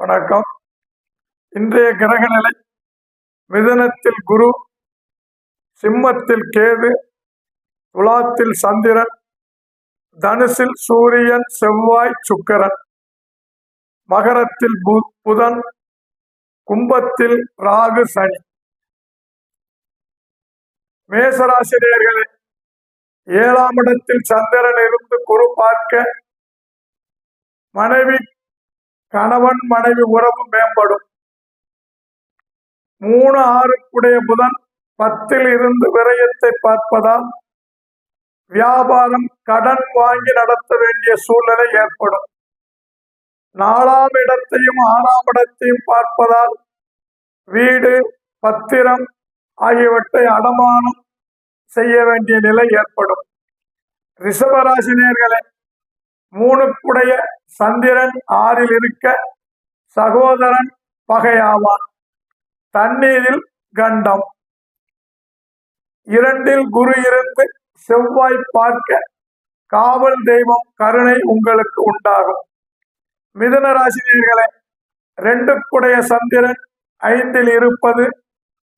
வணக்கம். இன்றைய கிரகநிலை மிதுனத்தில் குரு, சிம்மத்தில் கேது, துலாத்தில் சந்திரன், தனுசில் சூரியன், செவ்வாய், சுக்கிரன், மகரத்தில் புதன், கும்பத்தில் ராகு, சனி. மேசராசி நேயர்களே, 7ஆம் இடத்தில் சந்திரன் இருந்து குரு பார்க்க கணவன் மனைவி உறவு மேம்படும். 3, 6 புதன் 10ல் இருந்து விரயத்தை பார்ப்பதால் வியாபாரம் கடன் வாங்கி நடத்த வேண்டிய சூழ்நிலை ஏற்படும். 4ஆம் இடத்தையும் 6ஆம் இடத்தையும் பார்ப்பதால் வீடு, பத்திரம் ஆகியவற்றை அடமானம் செய்ய வேண்டிய நிலை ஏற்படும். ரிஷபராசி நேயர்களே, 3 சந்திரன் 6ல் இருக்க சகோதரன் பகையாவான். தண்ணீரில் கண்டம். 2ல் குரு இருந்து செவ்வாய் பார்க்க காவல் தெய்வம் கருணை உங்களுக்கு உண்டாகும். மிதுன ராசி நேயர்களே, 2 சந்திரன் 5ல் இருப்பது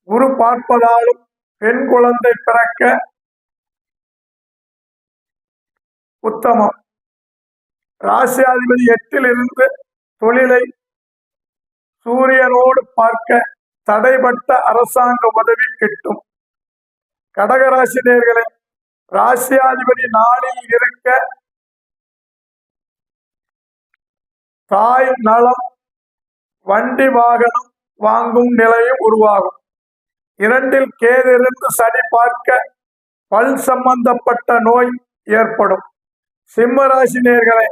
குரு பார்ப்பதாலும் பெண் குழந்தை பிறக்க உத்தமம். ராசியாதிபதி 8ல் இருந்து தொழிலை சூரியனோடு பார்க்க தடைப்பட்ட அரசாங்க உதவி கிட்டும். கடகராசி நேயர்களே, ராசியாதிபதி 4ல் இருக்க தாய் நலம், வண்டி வாகனம் வாங்கும் நிலையும் உருவாகும். 2ல் கேது இருந்து சனி பார்க்க பல் சம்பந்தப்பட்ட நோய் ஏற்படும். சிம்ம ராசி நேயர்களே,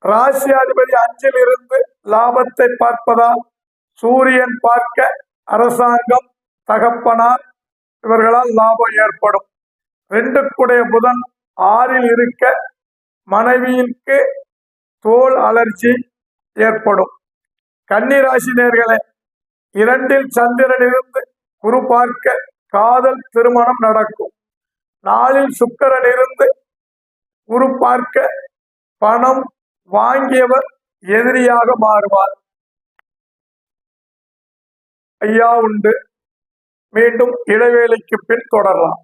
ராசியாதிபதி 5ல் இருந்து லாபத்தை பார்ப்பதால் சூரியன் பார்க்க அரசாங்கம், தகப்பனார் இவர்களால் லாபம் ஏற்படும். 2 புதன் 6ல் இருக்க மனைவிக்கு தோல் அலர்ஜி ஏற்படும். கன்னிராசி நேயர்களே, 2ல் சந்திரன் இருந்து குரு பார்க்க காதல் திருமணம் நடக்கும். 4ல் சுக்கிரன் இருந்து குரு பார்க்க பணம் வாங்கியவர் எதிரியாக மாறுவார். ஐயா உண்டு. மீண்டும் இடைவேளைக்கு பின் தொடரலாம்.